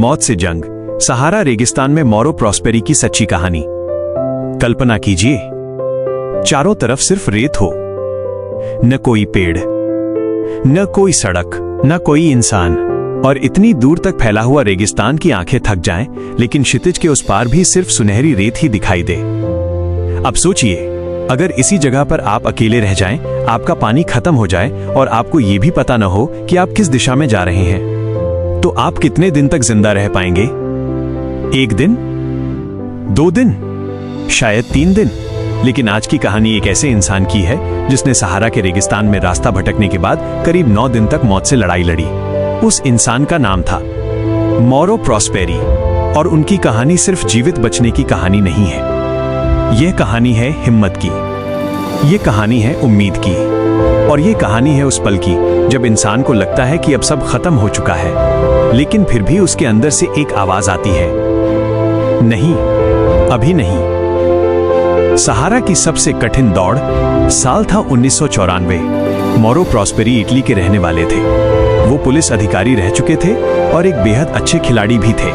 मौत से जंग, सहारा रेगिस्तान में मोरो प्रॉस्पेरी की सच्ची कहानी। कल्पना कीजिए, चारों तरफ सिर्फ रेत हो, न कोई पेड़, न कोई सड़क, न कोई इंसान, और इतनी दूर तक फैला हुआ रेगिस्तान की आंखें थक जाएं, लेकिन क्षितिज के उस पार भी सिर्फ सुनहरी रेत ही दिखाई दे। अब सोचिए, अगर इसी जगह पर आप अकेले रह जाएं, आपका पानी खत्म हो जाए और आपको यह भी पता न हो कि आप किस दिशा में जा रहे हैं, तो आप कितने दिन तक जिंदा रह पाएंगे? 1 दिन, 2 दिन, शायद 3 दिन। लेकिन आज की कहानी एक ऐसे इंसान की है जिसने सहारा के रेगिस्तान में रास्ता भटकने के बाद करीब 9 दिन तक मौत से लड़ाई लड़ी। उस इंसान का नाम था मोरो प्रॉस्पेरी, और उनकी कहानी सिर्फ जीवित बचने की कहानी नहीं है। यह कहानी है हिम्मत की, यह कहानी है उम्मीद की, और यह कहानी है उस पल की जब इंसान को लगता है कि अब सब खत्म हो चुका है, लेकिन फिर भी उसके अंदर से एक आवाज आती है, नहीं, अभी नहीं। सहारा की सबसे कठिन दौड़, साल था 1994। मोरो प्रॉस्पेरी इटली के रहने वाले थे। वो पुलिस अधिकारी रह चुके थे और एक बेहद अच्छे खिलाड़ी भी थे।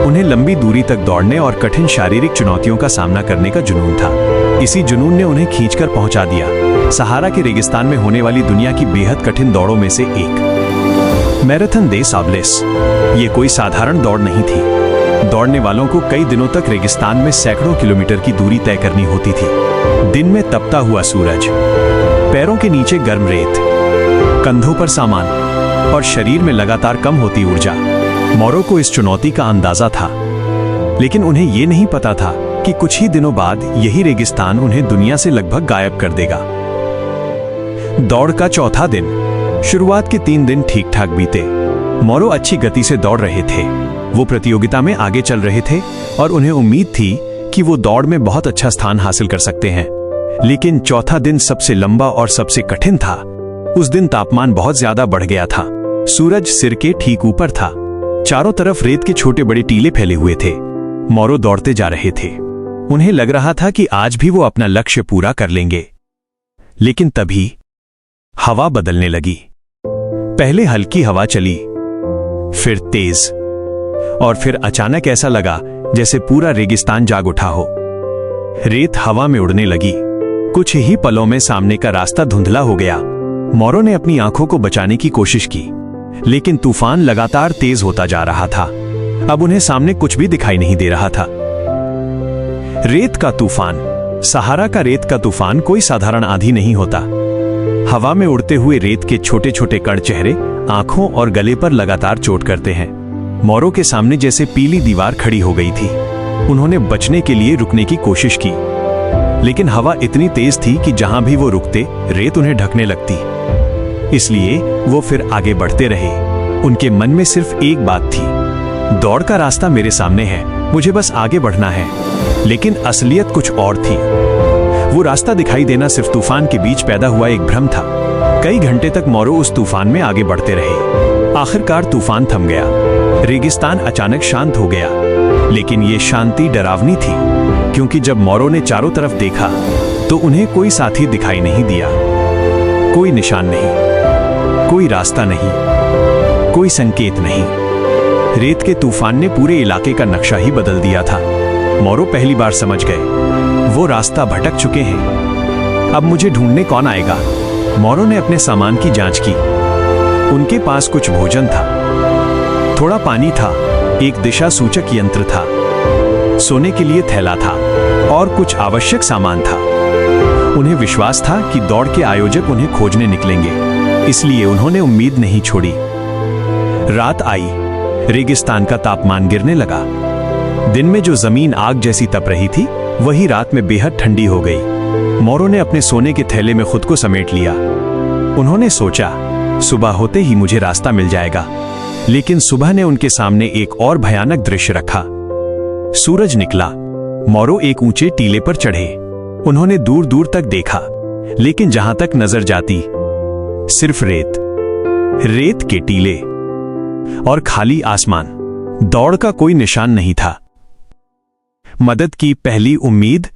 उन्हें लंबी दूरी तक दौड़ने और कठिन शारीरिक चुनौतियों का सामना करने का जुनून था। इसी जुनून ने उन्हें खींचकर पहुंचा दिया सहारा के रेगिस्तान में होने वाली दुनिया की बेहद कठिन दौड़ों में से एक, मैराथन दे साबलेस। ये कोई साधारण दौड़ नहीं थी। दौड़ने वालों को कई दिनों तक रेगिस्तान में सैकड़ों किलोमीटर की दूरी तय करनी होती थी। दिन में तपता हुआ सूरज, पैरों के नीचे गर्म रेत, कंधों पर सामान और शरीर में लगातार कम होती ऊर्जा। मोरो को इस चुनौती का अंदाजा था, लेकिन उन्हें यह नहीं पता था कि कुछ ही दिनों बाद यही रेगिस्तान उन्हें दुनिया से लगभग गायब कर देगा। दौड़ का चौथा दिन, शुरुआत के 3 दिन ठीक ठाक बीते। मोरो अच्छी गति से दौड़ रहे थे। वो प्रतियोगिता में आगे चल रहे थे और उन्हें उम्मीद थी कि वो दौड़ में बहुत अच्छा स्थान हासिल कर सकते हैं। लेकिन चौथा दिन सबसे लंबा और सबसे कठिन था। उस दिन तापमान बहुत ज्यादा बढ़ गया था। सूरज सिर के ठीक ऊपर था। चारों तरफ रेत के छोटे बड़े टीले फैले हुए थे। मोरो दौड़ते जा रहे थे। उन्हें लग रहा था कि आज भी वो अपना लक्ष्य पूरा कर लेंगे। लेकिन तभी हवा बदलने लगी। पहले हल्की हवा चली, फिर तेज, और फिर अचानक ऐसा लगा जैसे पूरा रेगिस्तान जाग उठा हो। रेत हवा में उड़ने लगी। कुछ ही पलों में सामने का रास्ता धुंधला हो गया। मोरो ने अपनी आंखों को बचाने की कोशिश की, लेकिन तूफान लगातार तेज होता जा रहा था। अब उन्हें सामने कुछ भी दिखाई नहीं दे रहा था। रेत का तूफान, सहारा का रेत का तूफान कोई साधारण आंधी नहीं होता। हवा में उड़ते हुए रेत के छोटे छोटे कण चेहरे, आंखों और गले पर लगातार चोट करते हैं। मोरो के सामने जैसे पीली दीवार खड़ी हो गई थी। उन्होंने बचने के लिए रुकने की कोशिश की, लेकिन हवा इतनी तेज थी कि जहां भी वो रुकते, रेत उन्हें ढकने लगती। इसलिए वो फिर आगे बढ़ते रहे। उनके मन में सिर्फ एक बात थी, दौड़ का रास्ता मेरे सामने है, मुझे बस आगे बढ़ना है। लेकिन असलियत कुछ और थी। वो रास्ता दिखाई देना सिर्फ तूफान के बीच पैदा हुआ एक भ्रम था। कई घंटे तक मोरो उस तूफान में आगे बढ़ते रहे। आखिरकार तूफान थम गया। रेगिस्तान अचानक शांत हो गया। लेकिन ये शांति डरावनी थी, क्योंकि जब मोरो ने चारों तरफ देखा तो उन्हें कोई साथी दिखाई नहीं दिया। कोई निशान नहीं, कोई रास्ता नहीं, कोई संकेत नहीं। रेत के तूफान ने पूरे इलाके का नक्शा ही बदल दिया था। मोरो पहली बार समझ गए, वो रास्ता भटक चुके हैं। अब मुझे ढूंढने कौन आएगा? मोरो ने अपने सामान की जांच की। उनके पास कुछ भोजन था, थोड़ा पानी था, एक दिशा सूचक यंत्र था, सोने के लिए थैला था और कुछ आवश्यक सामान था। उन्हें विश्वास था कि दौड़ के आयोजक उन्हें खोजने निकलेंगे, इसलिए उन्होंने उम्मीद नहीं छोड़ी। रात आई। रेगिस्तान का तापमान गिरने लगा। दिन में जो जमीन आग जैसी तप रही थी, वही रात में बेहद ठंडी हो गई। मोरो ने अपने सोने के थैले में खुद को समेट लिया। उन्होंने सोचा, सुबह होते ही मुझे रास्ता मिल जाएगा। लेकिन सुबह ने उनके सामने एक और भयानक दृश्य रखा। सूरज निकला। मोरो एक ऊंचे टीले पर चढ़े। उन्होंने दूर दूर तक देखा, लेकिन जहां तक नजर जाती, सिर्फ रेत, रेत के टीले और खाली आसमान। दौड़ का कोई निशान नहीं था। मदद की पहली उम्मीद।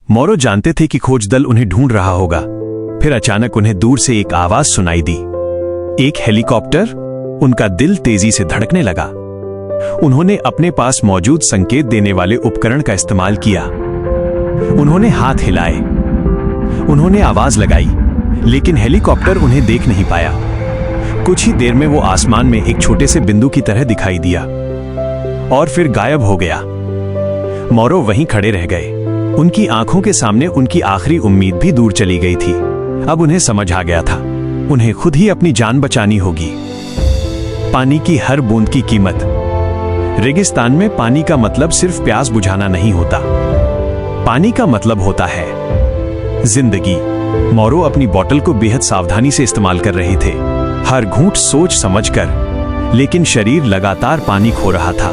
मोरो जानते थे कि खोज दल उन्हें ढूंढ रहा होगा। फिर अचानक उन्हें दूर से एक आवाज सुनाई दी, एक हेलीकॉप्टर। उनका दिल तेजी से धड़कने लगा। उन्होंने अपने पास मौजूद संकेत देने वाले उपकरण का इस्तेमाल किया। उन्होंने हाथ हिलाए, उन्होंने आवाज लगाई, लेकिन हेलीकॉप्टर उन्हें देख नहीं पाया। कुछ ही देर में वो आसमान में एक छोटे से बिंदु की तरह दिखाई दिया और फिर गायब हो गया। मोरो वहीं खड़े रह गए। उनकी आंखों के सामने उनकी आखिरी उम्मीद भी दूर चली गई थी। अब उन्हें समझ आ गया था, उन्हें खुद ही अपनी जान बचानी होगी। पानी की हर बूंद की कीमत। रेगिस्तान में पानी का मतलब सिर्फ प्यास बुझाना नहीं होता, पानी का मतलब होता है जिंदगी। मोरो अपनी बोतल को बेहद सावधानी से इस्तेमाल कर रहे थे, हर घूंट सोच समझकर, लेकिन शरीर लगातार पानी खो रहा था।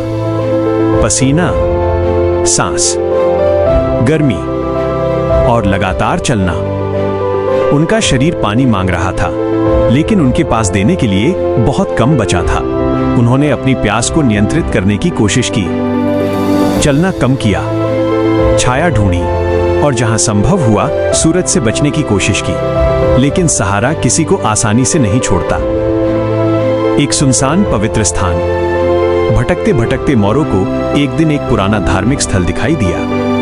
पसीना, सांस, गर्मी और लगातार चलना। उनका शरीर पानी मांग रहा था, लेकिन उनके पास देने के लिए बहुत कम बचा था। उन्होंने अपनी प्यास को नियंत्रित करने की कोशिश की, चलना कम किया, छाया ढूंढी और जहां संभव हुआ सूरज से बचने की कोशिश की। लेकिन सहारा किसी को आसानी से नहीं छोड़ता। एक सुनसान पवित्र स्थान। भटकते भटकते मोरो को एक दिन एक पुराना धार्मिक स्थल दिखाई दिया।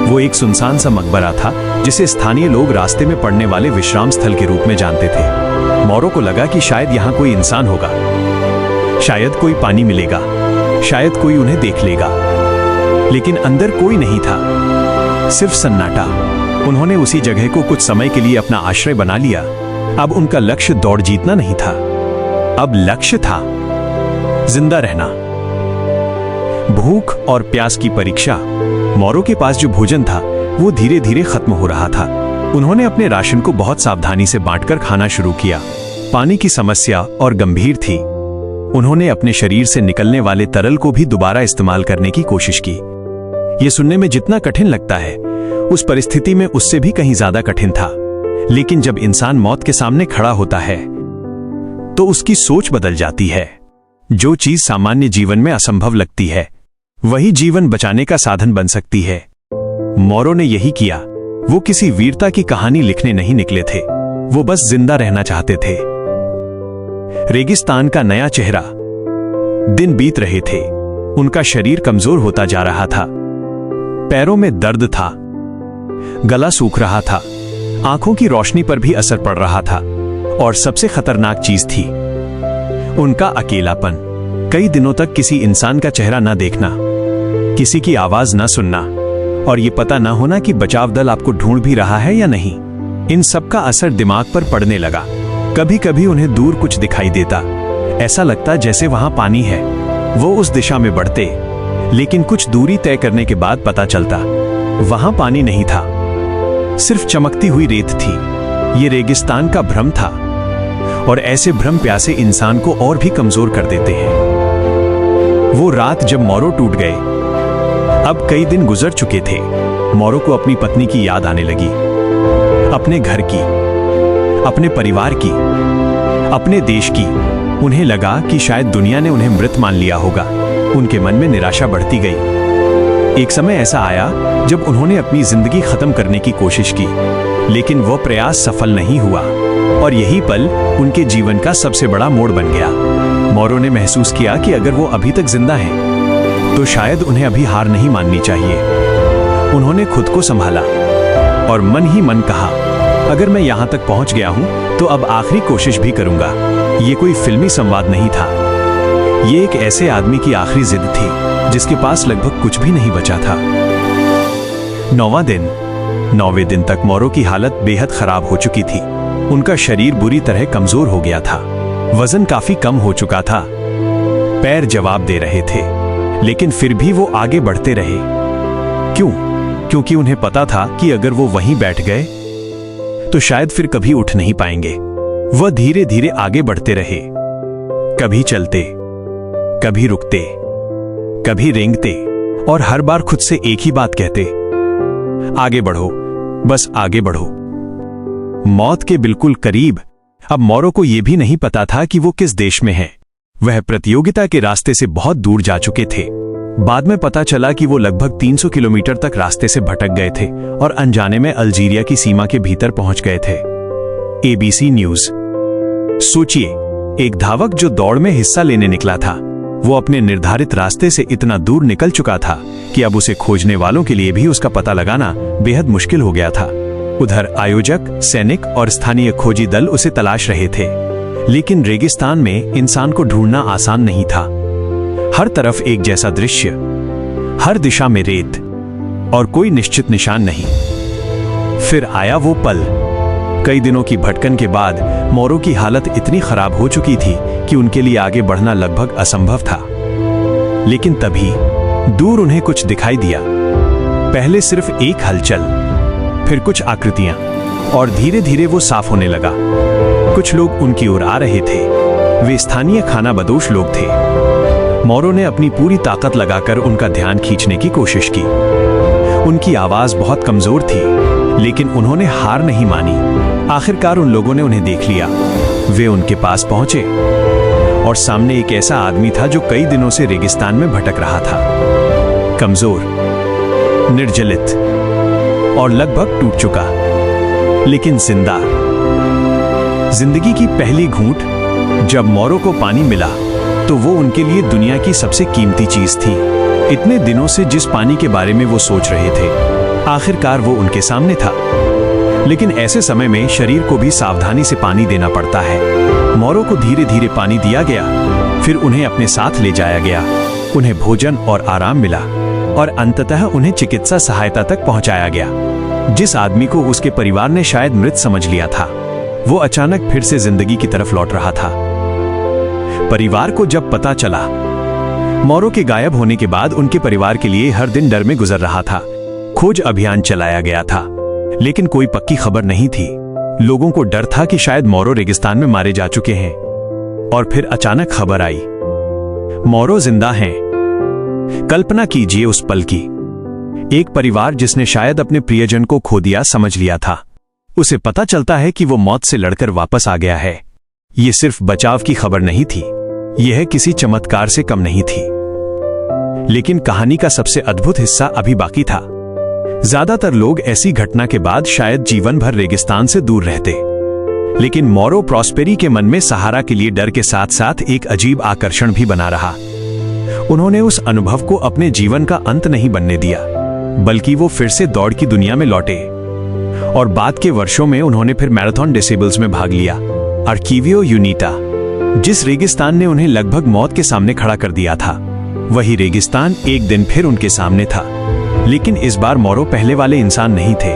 वो एक सुनसान सा मकबरा था जिसे स्थानीय लोग रास्ते में पड़ने वाले विश्राम स्थल के रूप में जानते थे। मोरो को लगा कि शायद यहाँ कोई इंसान होगा, शायद कोई पानी मिलेगा, शायद कोई उन्हें देख लेगा। लेकिन अंदर कोई नहीं था, सिर्फ सन्नाटा। उन्होंने उसी जगह को कुछ समय के लिए अपना आश्रय बना लिया। अब उनका लक्ष्य दौड़ जीतना नहीं था, अब लक्ष्य था जिंदा रहना। भूख और प्यास की परीक्षा। मोरो के पास जो भोजन था वो धीरे धीरे खत्म हो रहा था। उन्होंने अपने राशन को बहुत सावधानी से बांटकर खाना शुरू किया। पानी की समस्या और गंभीर थी। उन्होंने अपने शरीर से निकलने वाले तरल को भी दोबारा इस्तेमाल करने की कोशिश की। यह सुनने में जितना कठिन लगता है, उस परिस्थिति में उससे भी कहीं ज्यादा कठिन था। लेकिन जब इंसान मौत के सामने खड़ा होता है तो उसकी सोच बदल जाती है। जो चीज सामान्य जीवन में असंभव लगती है, वही जीवन बचाने का साधन बन सकती है। मोरो ने यही किया। वो किसी वीरता की कहानी लिखने नहीं निकले थे, वो बस जिंदा रहना चाहते थे। रेगिस्तान का नया चेहरा। दिन बीत रहे थे, उनका शरीर कमजोर होता जा रहा था। पैरों में दर्द था, गला सूख रहा था, आंखों की रोशनी पर भी असर पड़ रहा था। और सबसे खतरनाक चीज थी उनका अकेलापन। कई दिनों तक किसी इंसान का चेहरा ना देखना, किसी की आवाज ना सुनना, और ये पता ना होना कि बचाव दल आपको ढूंढ भी रहा है या नहीं। इन सब का असर दिमाग पर पड़ने लगा। कभी कभी उन्हें दूर कुछ दिखाई देता, ऐसा लगता जैसे वहां पानी है। वो उस दिशा में बढ़ते, लेकिन कुछ दूरी तय करने के बाद पता चलता वहां पानी नहीं था, सिर्फ चमकती हुई रेत थी। ये रेगिस्तान का भ्रम था, और ऐसे भ्रम प्यासे इंसान को और भी कमजोर कर देते हैं। वो रात जब मोरो टूट गए, अब कई दिन गुजर चुके थे। मोरो को अपनी पत्नी की याद आने लगी, अपने घर की, अपने परिवार की, अपने देश की। उन्हें लगा कि शायद दुनिया ने उन्हें मृत मान लिया होगा। उनके मन में निराशा बढ़ती गई। एक समय ऐसा आया जब उन्होंने अपनी जिंदगी खत्म करने की कोशिश की, लेकिन वो प्रयास सफल नहीं हुआ, और यही पल उनके जीवन का सबसे बड़ा मोड़ बन गया। मोरो ने महसूस किया कि अगर वो अभी तक जिंदा हैं, तो शायद उन्हें अभी हार नहीं माननी चाहिए। उन्होंने खुद को संभाला और मन ही मन कहा, अगर मैं यहां तक पहुंच गया हूं तो अब आखिरी कोशिश भी करूंगा। ये कोई फिल्मी संवाद नहीं था, ये एक ऐसे आदमी की आखिरी जिद थी जिसके पास लगभग कुछ भी नहीं बचा था। 9वां दिन। 9वें दिन तक मोरो की हालत बेहद खराब हो चुकी थी। उनका शरीर बुरी तरह कमजोर हो गया था, वजन काफी कम हो चुका था, पैर जवाब दे रहे थे, लेकिन फिर भी वो आगे बढ़ते रहे। क्यों? क्योंकि उन्हें पता था कि अगर वो वहीं बैठ गए तो शायद फिर कभी उठ नहीं पाएंगे। वह धीरे धीरे आगे बढ़ते रहे, कभी चलते, कभी रुकते, कभी रेंगते, और हर बार खुद से एक ही बात कहते, आगे बढ़ो, बस आगे बढ़ो। मौत के बिल्कुल करीब। अब मोरो को यह भी नहीं पता था कि वो किस देश में है। वह प्रतियोगिता के रास्ते से बहुत दूर जा चुके थे। बाद में पता चला कि वो लगभग 300 किलोमीटर तक रास्ते से भटक गए थे और अनजाने में अल्जीरिया की सीमा के भीतर पहुंच गए थे। ABC news. सोचिए, एक धावक जो दौड़ में हिस्सा लेने निकला था, वो अपने निर्धारित रास्ते से इतना दूर निकल चुका था कि अब उसे खोजने वालों के लिए भी उसका पता लगाना बेहद मुश्किल हो गया था। उधर आयोजक, सैनिक और स्थानीय खोजी दल उसे तलाश रहे थे, लेकिन रेगिस्तान में इंसान को ढूंढना आसान नहीं था। हर तरफ एक जैसा दृश्य, हर दिशा में रेत और कोई निश्चित निशान नहीं। फिर आया वो पल। कई दिनों की भटकन के बाद मोरो की हालत इतनी खराब हो चुकी थी कि उनके लिए आगे बढ़ना लगभग असंभव था। लेकिन तभी दूर उन्हें कुछ दिखाई दिया। पहले सिर्फ एक हलचल, फिर कुछ आकृतियां, और धीरे धीरे वो साफ होने लगा। कुछ लोग उनकी ओर आ रहे थे। वे स्थानीय खानाबदोश लोग थे। मोरो ने अपनी पूरी ताकत लगाकर उनका ध्यान खींचने की कोशिश की। उनकी आवाज बहुत कमजोर थी, लेकिन उन्होंने हार नहीं मानी। आखिरकार उन लोगों ने उन्हें देख लिया। वे उनके पास पहुंचे और सामने एक ऐसा आदमी था जो कई दिनों से रेगिस्तान में भटक रहा था। कमजोर, निर्जलित और लगभग टूट चुका, लेकिन जिंदा। जिंदगी की पहली घूंट जब मोरो को पानी मिला तो वो उनके लिए दुनिया की सबसे कीमती चीज थी। इतने दिनों से जिस पानी के बारे में वो सोच रहे थे, आखिरकार वो उनके सामने था। लेकिन ऐसे समय में शरीर को भी सावधानी से पानी देना पड़ता है। मोरो को धीरे धीरे पानी दिया गया, फिर उन्हें अपने साथ ले जाया गया। उन्हें भोजन और आराम मिला और अंततः उन्हें चिकित्सा सहायता तक पहुंचाया गया। जिस आदमी को उसके परिवार ने शायद मृत समझ लिया था, वो अचानक फिर से जिंदगी की तरफ लौट रहा था। परिवार को जब पता चला, मोरो के गायब होने के बाद उनके परिवार के लिए हर दिन डर में गुजर रहा था। खोज अभियान चलाया गया था, लेकिन कोई पक्की खबर नहीं थी। लोगों को डर था कि शायद मोरो रेगिस्तान में मारे जा चुके हैं। और फिर अचानक खबर आई, मोरो जिंदा हैं। कल्पना कीजिए उस पल की। एक परिवार जिसने शायद अपने प्रियजन को खो दिया समझ लिया था। उसे पता चलता है कि वो मौत से लड़कर वापस आ गया है। ये सिर्फ बचाव की खबर नहीं थी, यह किसी चमत्कार से कम नहीं थी। लेकिन कहानी का सबसे अद्भुत हिस्सा अभी बाकी था। ज्यादातर लोग ऐसी घटना के बाद शायद जीवन भर रेगिस्तान से दूर रहते, लेकिन मोरो प्रॉस्पेरी के मन में सहारा के लिए डर के साथ साथ एक अजीब आकर्षण भी बना रहा। उन्होंने उस अनुभव को अपने जीवन का अंत नहीं बनने दिया, बल्कि वो फिर से दौड़ की दुनिया में लौटे। और बाद के वर्षों में उन्होंने फिर मैराथन डिसेबल्स में भाग लिया। आर्किवियो यूनिटा, जिस रेगिस्तान ने उन्हें लगभग मौत के सामने खड़ा कर दिया था, वही रेगिस्तान एक दिन फिर उनके सामने था। लेकिन इस बार मोरो पहले वाले इंसान नहीं थे।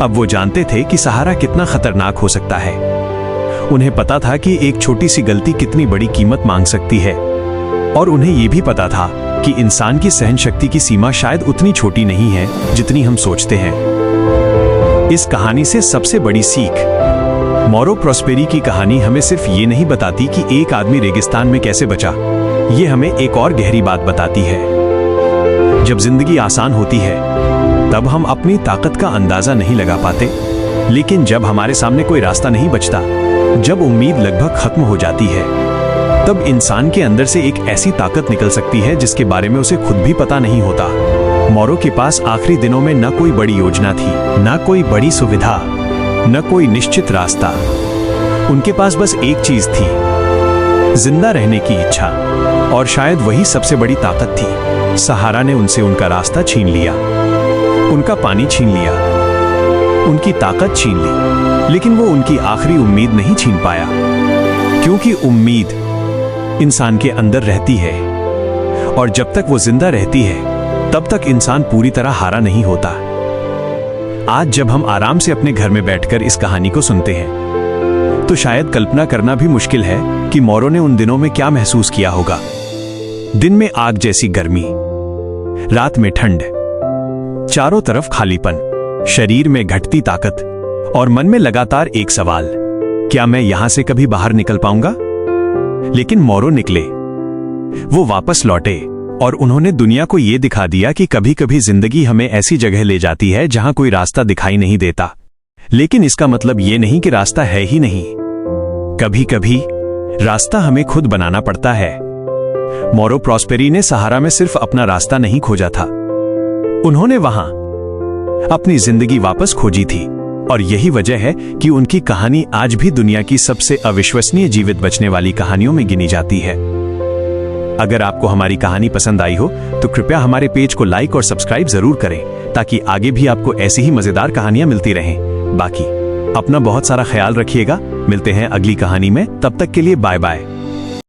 अब वो जानते थे कि सहारा कितना खतरनाक हो सकता है। उन्हें पता था कि एक छोटी सी गलती कितनी बड़ी कीमत मांग सकती है। और उन्हें यह भी पता था कि इंसान की सहन शक्ति की सीमा शायद उतनी छोटी नहीं है जितनी हम सोचते हैं। इस कहानी से सबसे बड़ी सीख, मोरो प्रॉस्पेरी की कहानी हमें सिर्फ ये नहीं बताती कि एक आदमी रेगिस्तान में कैसे बचा। ये हमें एक और गहरी बात बताती है। जब जिंदगी आसान होती है, तब हम अपनी ताकत का अंदाजा नहीं लगा पाते। लेकिन जब हमारे सामने कोई रास्ता नहीं बचता, जब उम्मीद लगभग खत्म हो जाती है, तब इंसान के अंदर से एक ऐसी ताकत निकल सकती है जिसके बारे में उसे खुद भी पता नहीं होता। मोरो के पास आखिरी दिनों में न कोई बड़ी योजना थी, न कोई बड़ी सुविधा, न कोई निश्चित रास्ता। उनके पास बस एक चीज थी, जिंदा रहने की इच्छा। और शायद वही सबसे बड़ी ताकत थी। सहारा ने उनसे उनका रास्ता छीन लिया, उनका पानी छीन लिया, उनकी ताकत छीन ली, लेकिन वो उनकी आखिरी उम्मीद नहीं छीन पाया। क्योंकि उम्मीद इंसान के अंदर रहती है, और जब तक वो जिंदा रहती है, तब तक इंसान पूरी तरह हारा नहीं होता। आज जब हम आराम से अपने घर में बैठकर इस कहानी को सुनते हैं, तो शायद कल्पना करना भी मुश्किल है कि मोरो ने उन दिनों में क्या महसूस किया होगा। दिन में आग जैसी गर्मी, रात में ठंड, चारों तरफ खालीपन, शरीर में घटती ताकत और मन में लगातार एक सवाल, क्या मैं यहां से कभी बाहर निकल पाऊंगा? लेकिन मोरो निकले। वो वापस लौटे और उन्होंने दुनिया को यह दिखा दिया कि कभी कभी जिंदगी हमें ऐसी जगह ले जाती है जहां कोई रास्ता दिखाई नहीं देता, लेकिन इसका मतलब यह नहीं कि रास्ता है ही नहीं। कभी कभी रास्ता हमें खुद बनाना पड़ता है। मोरो प्रॉस्पेरी ने सहारा में सिर्फ अपना रास्ता नहीं खोजा था, उन्होंने वहां अपनी जिंदगी वापस खोजी थी। और यही वजह है कि उनकी कहानी आज भी दुनिया की सबसे अविश्वसनीय जीवित बचने वाली कहानियों में गिनी जाती है। अगर आपको हमारी कहानी पसंद आई हो तो कृपया हमारे पेज को लाइक और सब्सक्राइब जरूर करें, ताकि आगे भी आपको ऐसी ही मजेदार कहानियां मिलती रहें। बाकी अपना बहुत सारा ख्याल रखिएगा। मिलते हैं अगली कहानी में, तब तक के लिए बाय बाय।